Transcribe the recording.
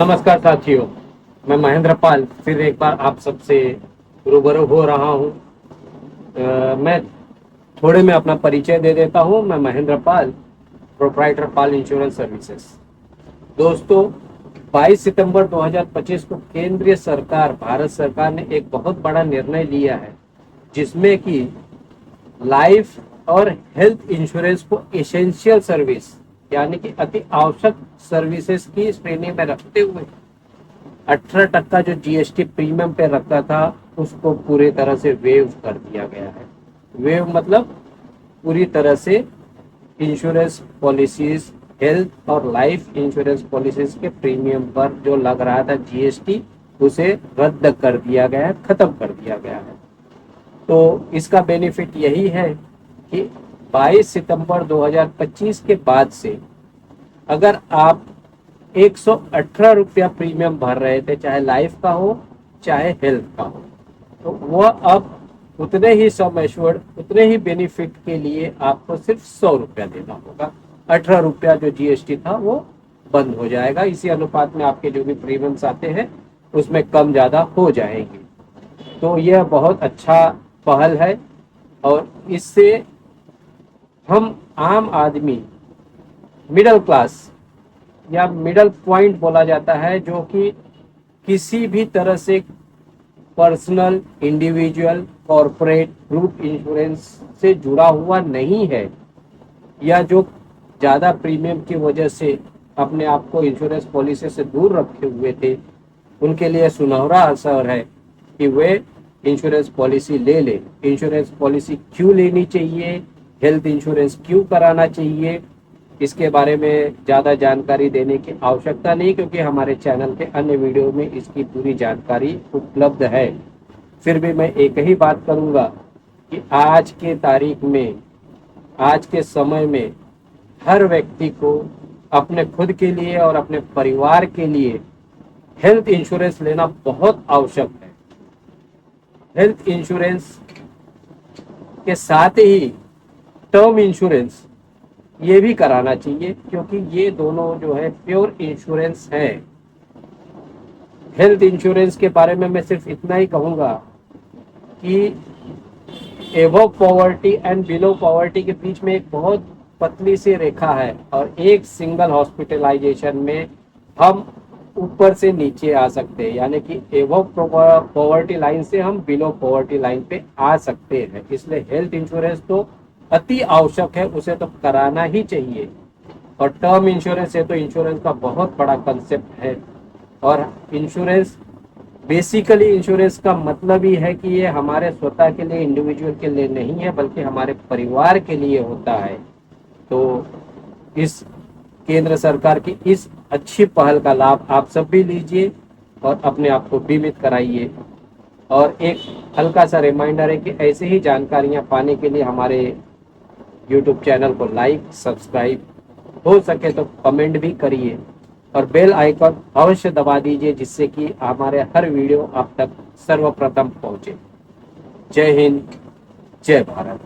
नमस्कार साथियों, मैं महेंद्र पाल फिर एक बार आप सबसे रूबरू हो रहा हूं। मैं थोड़े में अपना परिचय दे देता हूं। मैं महेंद्र पाल, प्रोप्राइटर पाल इंश्योरेंस सर्विसेज। दोस्तों, 22 सितंबर 2025 को केंद्रीय सरकार, भारत सरकार ने एक बहुत बड़ा निर्णय लिया है, जिसमें कि लाइफ और हेल्थ इंश्योरेंस को एसेंशियल सर्विस यानी कि अति आवश्यक सर्विसेज की श्रेणी में रखते हुए 18% जो जीएसटी प्रीमियम पे रखता था उसको पूरी तरह से वेव कर दिया गया है। वेव मतलब पूरी तरह से इंश्योरेंस पॉलिसीज, हेल्थ और लाइफ इंश्योरेंस पॉलिसीज के प्रीमियम पर जो लग रहा था जीएसटी, उसे रद्द कर दिया गया है, खत्म कर दिया गया है। तो इसका बेनिफिट यही है कि 22 सितंबर 2025 के बाद से अगर आप 118 रुपया प्रीमियम भर रहे थे, चाहे लाइफ का हो चाहे हेल्थ का हो, तो वह अब उतने ही सम एश्योर्ड, उतने ही बेनिफिट के लिए आपको सिर्फ 100 रुपया देना होगा। 18 रुपया जो जीएसटी था वो बंद हो जाएगा। इसी अनुपात में आपके जो भी प्रीमियम्स आते हैं उसमें कम ज़्यादा हो जाएंगे। तो यह बहुत अच्छा पहल है और इससे हम आम आदमी, मिडिल क्लास या मिडल पॉइंट बोला जाता है, जो कि किसी भी तरह से personal, individual, corporate, group insurance से जुड़ा हुआ नहीं है, या जो ज़्यादा प्रीमियम की वजह से अपने आप को इंश्योरेंस पॉलिसी से दूर रखे हुए थे, उनके लिए सुनहरा अवसर है कि वे इंश्योरेंस पॉलिसी ले लें। इंश्योरेंस पॉलिसी क्यों लेनी चाहिए, हेल्थ इंश्योरेंस क्यों कराना चाहिए, इसके बारे में ज़्यादा जानकारी देने की आवश्यकता नहीं, क्योंकि हमारे चैनल के अन्य वीडियो में इसकी पूरी जानकारी उपलब्ध है। फिर भी मैं एक ही बात करूँगा कि आज के तारीख में, आज के समय में हर व्यक्ति को अपने खुद के लिए और अपने परिवार के लिए हेल्थ इंश्योरेंस लेना बहुत आवश्यक है। हेल्थ इंश्योरेंस के साथ ही टर्म इंश्योरेंस ये भी कराना चाहिए, क्योंकि ये दोनों जो है प्योर इंश्योरेंस है। हेल्थ इंश्योरेंस के बारे में मैं सिर्फ इतना ही कहूँगा कि above poverty and below poverty के बीच में एक बहुत पतली सी रेखा है, और एक सिंगल हॉस्पिटलाइजेशन में हम ऊपर से नीचे आ सकते हैं, यानी कि एबव पॉवर्टी लाइन से हम बिलो पॉवर्टी लाइन पे आ सकते हैं। इसलिए हेल्थ इंश्योरेंस तो अति आवश्यक है, उसे तो कराना ही चाहिए। और टर्म इंश्योरेंस है तो इंश्योरेंस का बहुत बड़ा कंसेप्ट है, और इंश्योरेंस बेसिकली, इंश्योरेंस का मतलब ही है कि ये हमारे स्वतः के लिए, इंडिविजुअल के लिए नहीं है, बल्कि हमारे परिवार के लिए होता है। तो इस केंद्र सरकार की इस अच्छी पहल का लाभ आप सब भी लीजिए और अपने आप को बीमित कराइए। और एक हल्का सा रिमाइंडर है कि ऐसे ही जानकारियां पाने के लिए हमारे यूट्यूब चैनल को लाइक, सब्सक्राइब, हो सके तो कमेंट भी करिए, और बेल आइकन अवश्य दबा दीजिए, जिससे कि हमारे हर वीडियो आप तक सर्वप्रथम पहुंचे। जय हिंद, जय भारत।